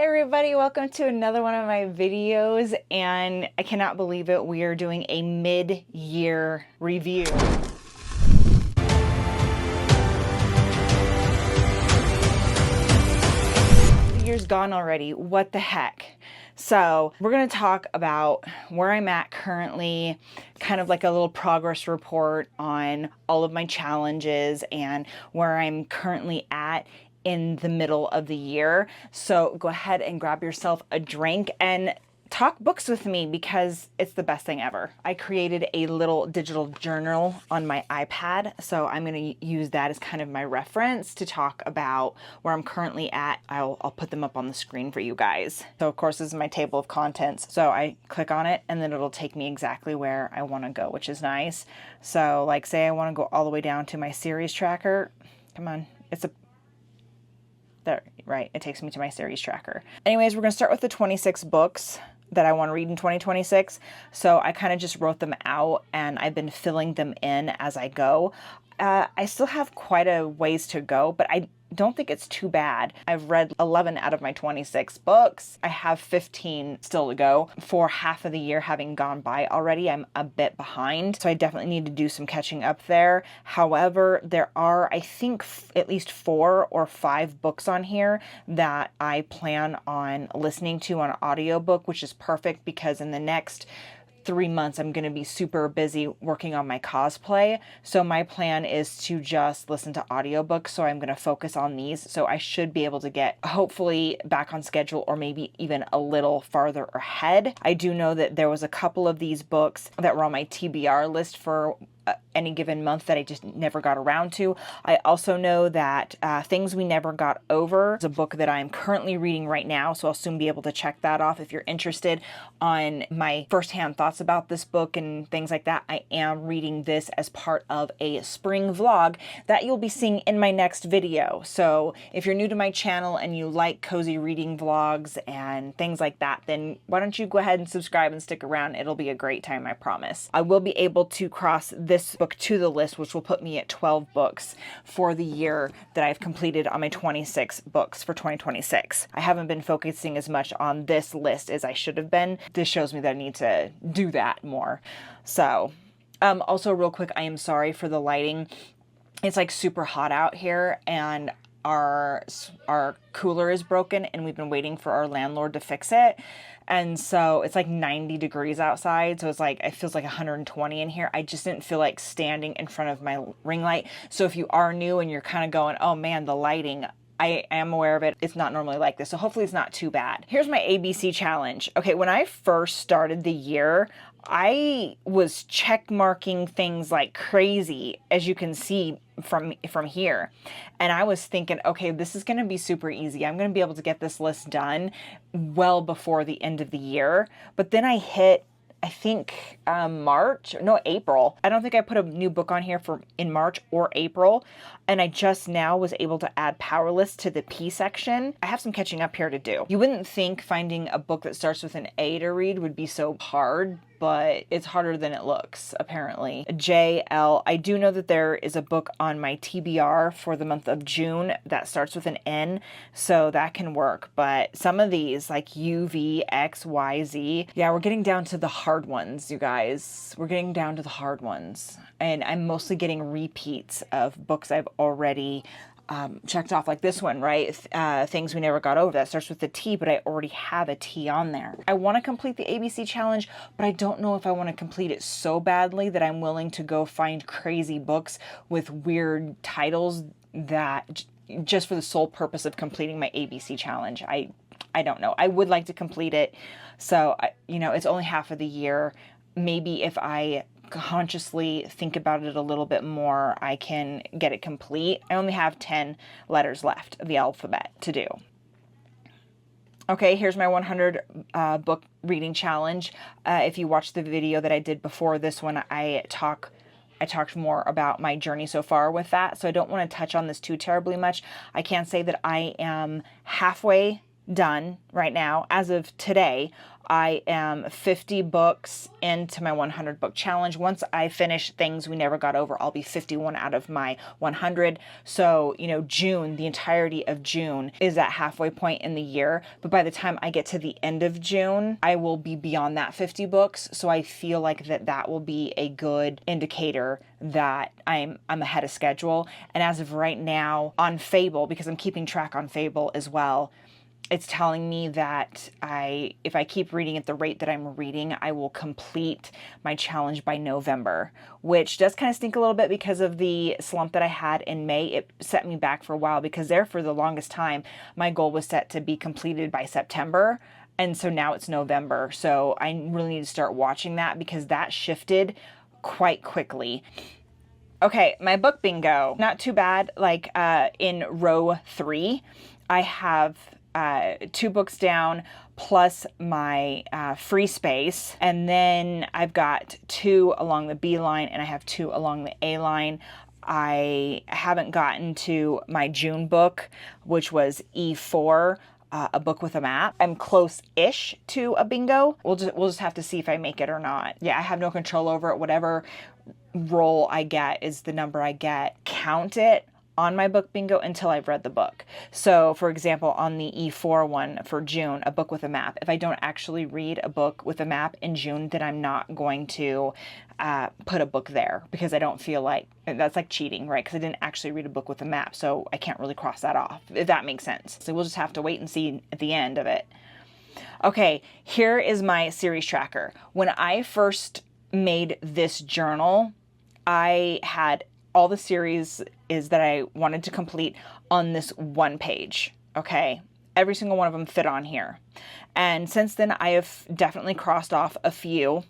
Everybody, welcome to another one of my videos, and I cannot believe it, we are doing a mid-year review. The year's gone already, what the heck? So we're going to talk about where I'm at currently, kind of like a little progress report on all of my challenges and where I'm currently at in the middle of the year. So go ahead and grab yourself a drink and talk books with me because it's the best thing ever. I created a little digital journal on my iPad, so I'm going to use that as kind of my reference to talk about where I'm currently at. I'll put them up on the screen for you guys. So of course this is my table of contents. So I click on it and then it'll take me exactly where I want to go, which is nice. So like say I want to go all the way down to my series tracker. Come on, it's a there, right, it takes me to my series tracker. Anyways, we're going to start with the 26 books that I want to read in 2026. So I kind of just wrote them out and I've been filling them in as I go. I still have quite a ways to go, but I don't think it's too bad. I've read 11 out of my 26 books. I have 15 still to go. For half of the year having gone by already, I'm a bit behind. So I definitely need to do some catching up there. However, there are, I think, at least 4 or 5 books on here that I plan on listening to on audiobook, which is perfect because in the next 3 months, I'm going to be super busy working on my cosplay. So my plan is to just listen to audiobooks. So I'm going to focus on these. So I should be able to get hopefully back on schedule or maybe even a little farther ahead. I do know that there was a couple of these books that were on my TBR list for any given month that I just never got around to. I also know that Things We Never Got Over is a book that I'm currently reading right now, so I'll soon be able to check that off. If you're interested on my firsthand thoughts about this book and things like that, I am reading this as part of a spring vlog that you'll be seeing in my next video. So if you're new to my channel and you like cozy reading vlogs and things like that, then why don't you go ahead and subscribe and stick around. It'll be a great time, I promise. I will be able to cross this book to the list, which will put me at 12 books for the year that I've completed on my 26 books for 2026. I haven't been focusing as much on this list as I should have been. This shows me that I need to do that more. So, also real quick, I am sorry for the lighting. It's like super hot out here and our cooler is broken and we've been waiting for our landlord to fix it. And so it's like 90 degrees outside. So it's like, it feels like 120 in here. I just didn't feel like standing in front of my ring light. So if you are new and you're kind of going, oh man, the lighting, I am aware of it. It's not normally like this. So hopefully it's not too bad. Here's my ABC challenge. Okay, when I first started the year, I was check marking things like crazy, as you can see from here. And I was thinking, okay, this is going to be super easy. I'm going to be able to get this list done well before the end of the year. But then I hit, I think April. I don't think I put a new book on here in March or April. And I just now was able to add Powerless to the P section. I have some catching up here to do. You wouldn't think finding a book that starts with an A to read would be so hard, but it's harder than it looks, apparently. JL, I do know that there is a book on my TBR for the month of June that starts with an N, so that can work. But some of these, like UV, X, Y, Z, yeah, we're getting down to the hard ones, you guys. We're getting down to the hard ones. And I'm mostly getting repeats of books I've already checked off, like this one, right? Things We Never Got Over. That starts with a T, but I already have a T on there. I want to complete the ABC challenge, but I don't know if I want to complete it so badly that I'm willing to go find crazy books with weird titles that just for the sole purpose of completing my ABC challenge. I don't know. I would like to complete it. So, it's only half of the year. Maybe if I consciously think about it a little bit more, I can get it complete. I only have 10 letters left of the alphabet to do. Okay, here's my 100 book reading challenge. If you watched the video that I did before this one, I talked more about my journey so far with that, so I don't want to touch on this too terribly much. I can say that I am halfway done right now. As of today, I am 50 books into my 100 book challenge. Once I finish Things We Never Got Over, I'll be 51 out of my 100. So, June, the entirety of June is that halfway point in the year. But by the time I get to the end of June, I will be beyond that 50 books. So I feel like that will be a good indicator that I'm ahead of schedule. And as of right now on Fable, because I'm keeping track on Fable as well, it's telling me that if I keep reading at the rate that I'm reading, I will complete my challenge by November, which does kind of stink a little bit because of the slump that I had in May. It set me back for a while because there for the longest time, my goal was set to be completed by September. And so now it's November. So I really need to start watching that because that shifted quite quickly. Okay, my book bingo, not too bad. Like in row 3, I have 2 books down plus my free space, and then I've got 2 along the B line and I have 2 along the A line. I haven't gotten to my June book, which was E4, a book with a map. I'm close-ish to a bingo. We'll just have to see if I make it or not. Yeah, I have no control over it. Whatever roll I get is the number I get. Count it on my book bingo until I've read the book. So for example, on the E4 one for June, a book with a map, if I don't actually read a book with a map in June, then I'm not going to put a book there because I don't feel like, that's like cheating, right? Because I didn't actually read a book with a map, so I can't really cross that off, if that makes sense. So we'll just have to wait and see at the end of it. Okay, here is my series tracker. When I first made this journal, I had all the series is that I wanted to complete on this one page. Okay. Every single one of them fit on here. And since then I have definitely crossed off a few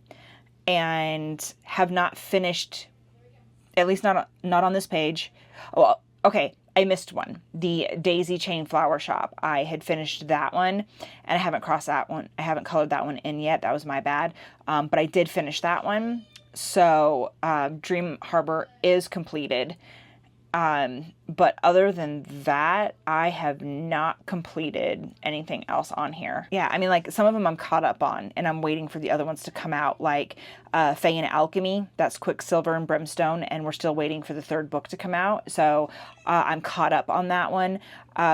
and have not finished, at least not on this page. Well, okay. I missed one, the Daisy Chain Flower Shop. I had finished that one and I haven't crossed that one. I haven't colored that one in yet. That was my bad. But I did finish that one. So Dream Harbor is completed. But other than that, I have not completed anything else on here. Yeah, I mean, like some of them I'm caught up on and I'm waiting for the other ones to come out, like Fae and Alchemy, that's Quicksilver and Brimstone, and we're still waiting for the 3rd book to come out. So I'm caught up on that one.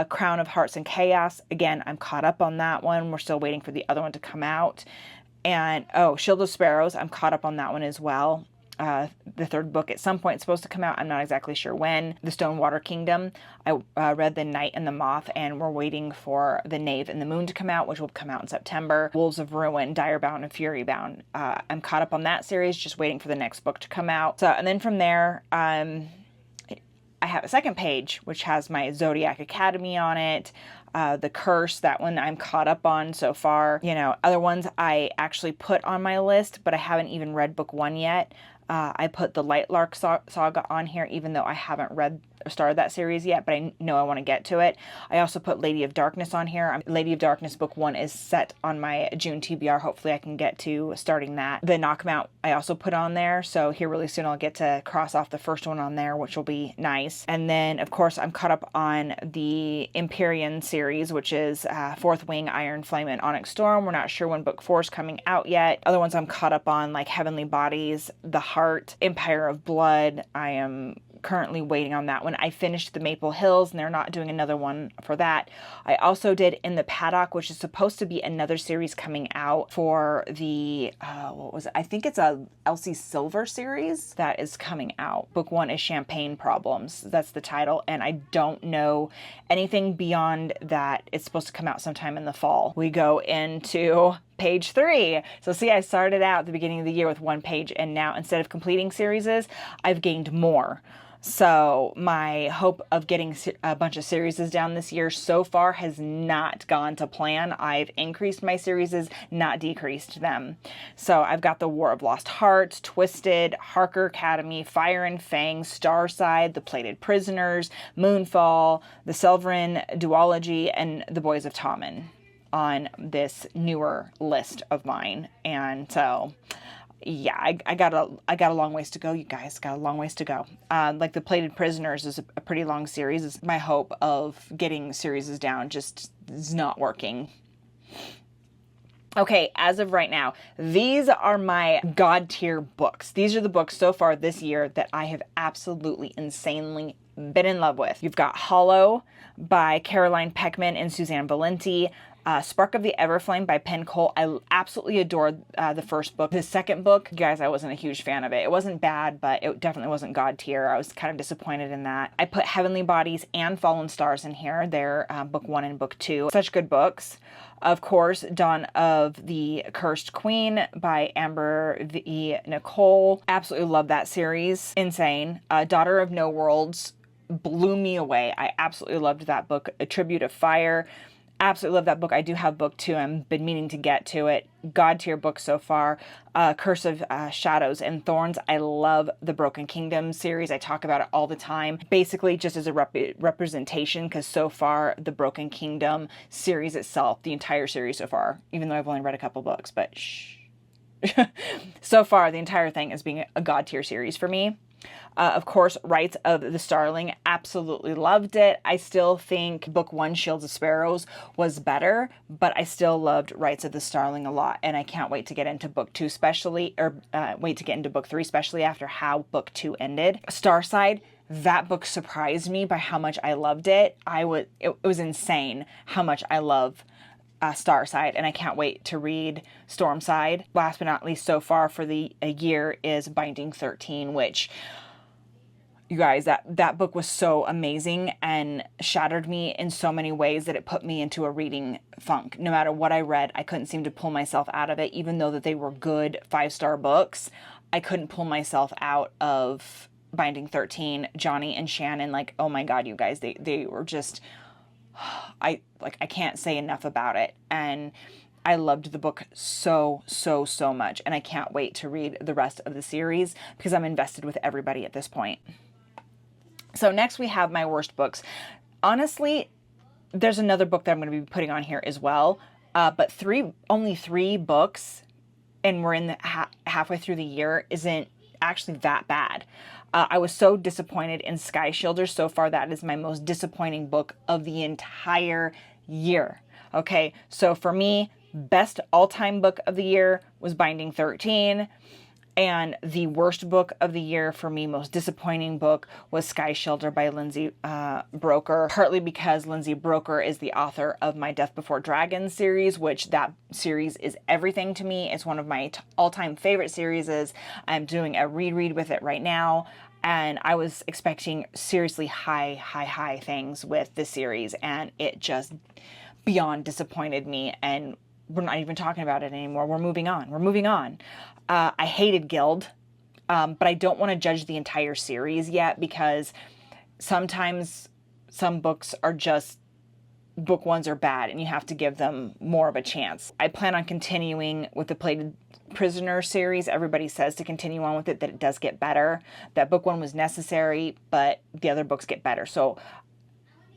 Crown of Hearts and Chaos, again, I'm caught up on that one. We're still waiting for the other one to come out. And, Shield of Sparrows, I'm caught up on that one as well. The 3rd book at some point is supposed to come out. I'm not exactly sure when. The Stonewater Kingdom, I read The Knight and the Moth, and we're waiting for The Knave and the Moon to come out, which will come out in September. Wolves of Ruin, Direbound, and Furybound. I'm caught up on that series, just waiting for the next book to come out. So, and then from there, I have a 2nd page, which has my Zodiac Academy on it. The Curse, that one I'm caught up on so far. Other ones I actually put on my list, but I haven't even read book 1 yet. I put the Lightlark Saga on here, even though I haven't read or started that series yet, but I know I want to get to it. I also put Lady of Darkness on here. Lady of Darkness book 1 is set on my June TBR. Hopefully I can get to starting that. The Knockout I also put on there, so here really soon I'll get to cross off the first one on there, which will be nice. And then, of course, I'm caught up on the Empyrean series, which is Fourth Wing, Iron Flame, and Onyx Storm. We're not sure when book 4 is coming out yet. Other ones I'm caught up on, like Heavenly Bodies, The Heart, Empire of Blood. I am currently waiting on that one. I finished the Maple Hills and they're not doing another one for that. I also did In the Paddock, which is supposed to be another series coming out for the, what was it? I think it's a Elsie Silver series that is coming out. Book 1 is Champagne Problems. That's the title. And I don't know anything beyond that. It's supposed to come out sometime in the fall. We go into page 3. So see, I started out at the beginning of the year with 1 page, and now instead of completing series, I've gained more. So my hope of getting a bunch of series down this year so far has not gone to plan. I've increased my series, not decreased them. So I've got the War of Lost Hearts, Twisted, Harker Academy, Fire and Fang, Starside, The Plated Prisoners, Moonfall, The Selverin Duology, and The Boys of Tommen on this newer list of mine. And so Yeah, I got a long ways to go, you guys. Got a long ways to go. Like The Plated Prisoners is a pretty long series. It's my hope of getting series down just is not working. Okay, as of right now, these are my God tier books. These are the books so far this year that I have absolutely insanely been in love with. You've got Hollow by Caroline Peckman and Suzanne Valenti. Spark of the Everflame by Penn Cole. I absolutely adored the first book. The second book, guys, I wasn't a huge fan of it. It wasn't bad, but it definitely wasn't God tier. I was kind of disappointed in that. I put Heavenly Bodies and Fallen Stars in here. They're book 1 and book 2. Such good books. Of course, Dawn of the Cursed Queen by Amber V. Nicole. Absolutely love that series. Insane. Daughter of No Worlds blew me away. I absolutely loved that book. A Tribute of Fire. Absolutely love that book. I do have book 2. I've been meaning to get to it. God tier book so far. Curse of Shadows and Thorns. I love the Broken Kingdom series. I talk about it all the time. Basically just as a representation, because so far the Broken Kingdom series itself, the entire series so far, even though I've only read a couple books, but shh. So far the entire thing is being a God tier series for me. Of course, Rites of the Starling, absolutely loved it. I still think book 1, Shields of Sparrows, was better, but I still loved Rites of the Starling a lot, and I can't wait to get into book 2, especially, or wait to get into book 3, especially after how book 2 ended. Starside, that book surprised me by how much I loved it. It was insane how much I love Starside, and I can't wait to read Stormside. Last but not least, so far for the year is Binding 13, which, you guys, that book was so amazing and shattered me in so many ways that it put me into a reading funk. No matter what I read, I couldn't seem to pull myself out of it, even though that they were good 5-star books. I couldn't pull myself out of Binding 13. Johnny and Shannon, like, oh my God, you guys, they were just, I can't say enough about it. And I loved the book so much, and I can't wait to read the rest of the series because I'm invested with everybody at this point. So next we have my worst books. Honestly, there's another book that I'm going to be putting on here as well, but only 3 books, and we're in the halfway through the year, isn't actually that bad. I was so disappointed in Sky Shielders. So far, that is my most disappointing book of the entire year. Okay, so for me, best all-time book of the year was Binding 13. And the worst book of the year for me, most disappointing book, was Sky Shielder by Lindsay Broker. Partly because Lindsay Broker is the author of my Death Before Dragons series, which that series is everything to me. It's one of my all-time favorite series. I'm doing a reread with it right now. And I was expecting seriously high things with this series. And it just beyond disappointed me. And we're not even talking about it anymore. We're moving on. I hated Guild, but I don't want to judge the entire series yet because sometimes some books are just, book 1s are bad and you have to give them more of a chance. I plan on continuing with the Plated Prisoner series. Everybody says to continue on with it, that it does get better. That book 1 was necessary, but the other books get better. So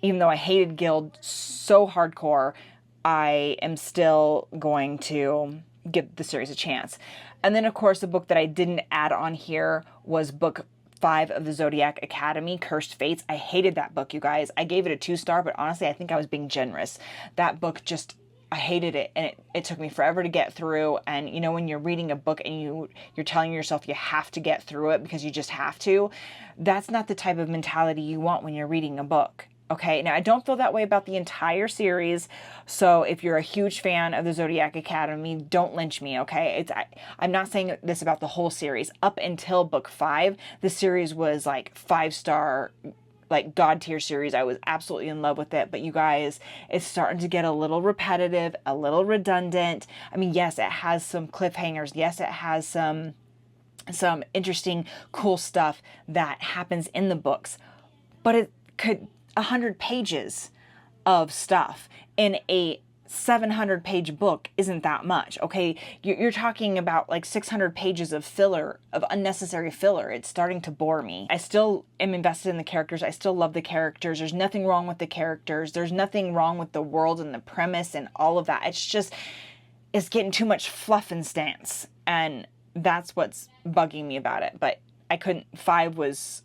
even though I hated Guild so hardcore, I am still going to give the series a chance. And then, of course, the book that I didn't add on here was book 5 of the Zodiac Academy, Cursed Fates. I hated that book, you guys. I gave it a 2-star, but honestly, I think I was being generous. That book just, I hated it, and it took me forever to get through. And, you know, when you're reading a book and you're telling yourself you have to get through it because you just have to, that's not the type of mentality you want when you're reading a book. Okay, now I don't feel that way about the entire series, so if you're a huge fan of the Zodiac Academy, don't lynch me, okay? I'm not saying this about the whole series. Up until book 5, the series was like 5-star, like God tier series. I was absolutely in love with it, but you guys, it's starting to get a little repetitive, a little redundant. I mean, yes, it has some cliffhangers. Yes, it has some interesting, cool stuff that happens in the books, but it could 100 pages of stuff in a 700-page book isn't that much, okay? You're talking about like 600 pages of filler, of unnecessary filler. It's starting to bore me. I still am invested in the characters. I still love the characters. There's nothing wrong with the characters. There's nothing wrong with the world and the premise and all of that. It's getting too much fluff and stance. And that's what's bugging me about it. But I couldn't, 5 was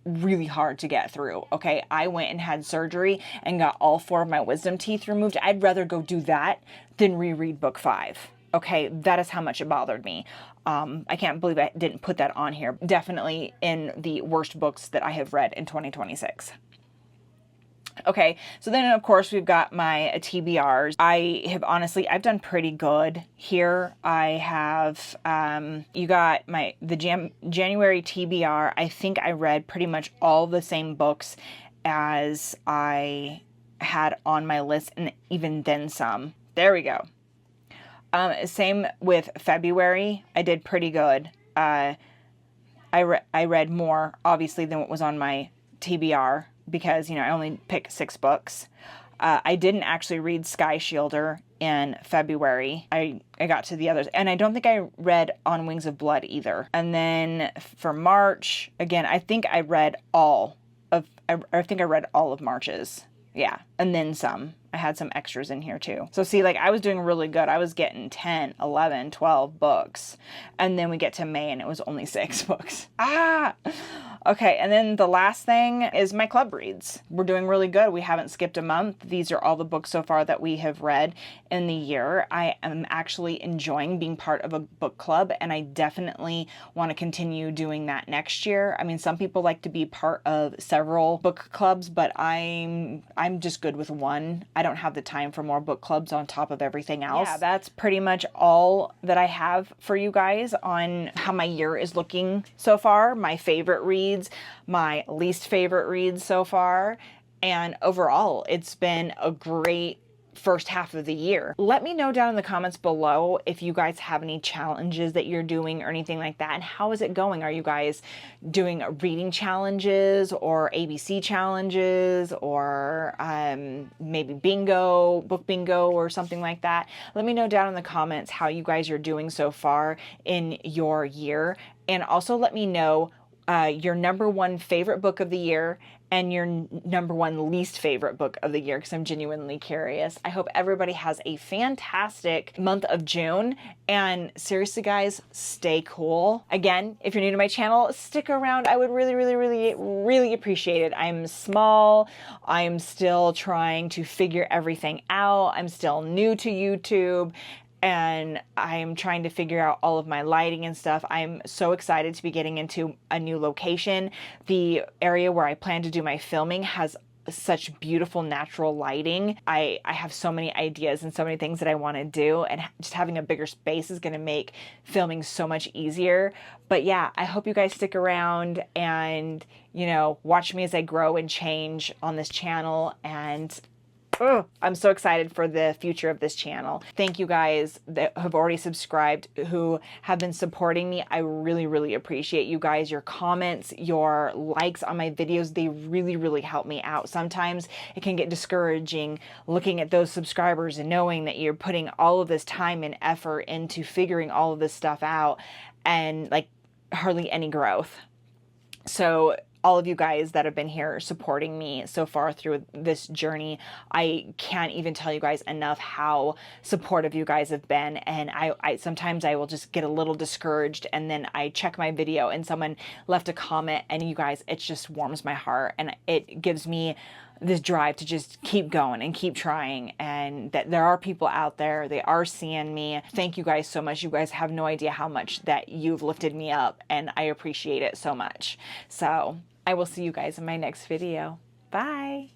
really hard to get through. Okay, I went and had surgery and got all 4 of my wisdom teeth removed. I'd rather go do that than reread book 5. Okay, that is how much it bothered me. I can't believe I didn't put that on here. Definitely in the worst books that I have read in 2026. Okay, so then of course we've got my TBRs. I've done pretty good here. I have, you got the January TBR. I think I read pretty much all the same books as I had on my list, and even then some. There we go. Same with February. I did pretty good. I read more, obviously, than what was on my TBR, because, I only picked 6 books. I didn't actually read Sky Shielder in February. I got to the others, and I don't think I read On Wings of Blood either. And then for March, again, I think I read all of March's. Yeah, and then some. I had some extras in here too. So see, like, I was doing really good. I was getting 10, 11, 12 books. And then we get to May and it was only 6 books. Okay, and then the last thing is my club reads. We're doing really good. We haven't skipped a month. These are all the books so far that we have read in the year. I am actually enjoying being part of a book club, and I definitely want to continue doing that next year. I mean, some people like to be part of several book clubs, but I'm just good with one. I don't have the time for more book clubs on top of everything else. Yeah, that's pretty much all that I have for you guys on how my year is looking so far. My favorite reads, my least favorite reads so far, and overall it's been a great first half of the year. Let me know down in the comments below if you guys have any challenges that you're doing or anything like that, and how is it going? Are you guys doing reading challenges or ABC challenges, or maybe bingo, book bingo or something like that? Let me know down in the comments how you guys are doing so far in your year, and also let me know your number 1 favorite book of the year and your number 1 least favorite book of the year, because I'm genuinely curious. I hope everybody has a fantastic month of June, and seriously guys, stay cool. Again, if you're new to my channel, stick around. I would really, really, really, really appreciate it. I'm small. I'm still trying to figure everything out. I'm still new to YouTube, and I'm trying to figure out all of my lighting and stuff. I'm so excited to be getting into a new location. The area where I plan to do my filming has such beautiful natural lighting. I have so many ideas and so many things that I want to do, and just having a bigger space is going to make filming so much easier. But yeah, I hope you guys stick around and, watch me as I grow and change on this channel, and I'm so excited for the future of this channel. Thank you guys that have already subscribed, who have been supporting me. I really, really appreciate you guys. Your comments, your likes on my videos, they really, really help me out. Sometimes it can get discouraging looking at those subscribers and knowing that you're putting all of this time and effort into figuring all of this stuff out, and like hardly any growth. So all of you guys that have been here supporting me so far through this journey, I can't even tell you guys enough how supportive you guys have been. And I sometimes I will just get a little discouraged, and then I check my video and someone left a comment, and you guys, it just warms my heart, and it gives me this drive to just keep going and keep trying, and that there are people out there, they are seeing me. Thank you guys so much. You guys have no idea how much that you've lifted me up, and I appreciate it so much. So I will see you guys in my next video. Bye.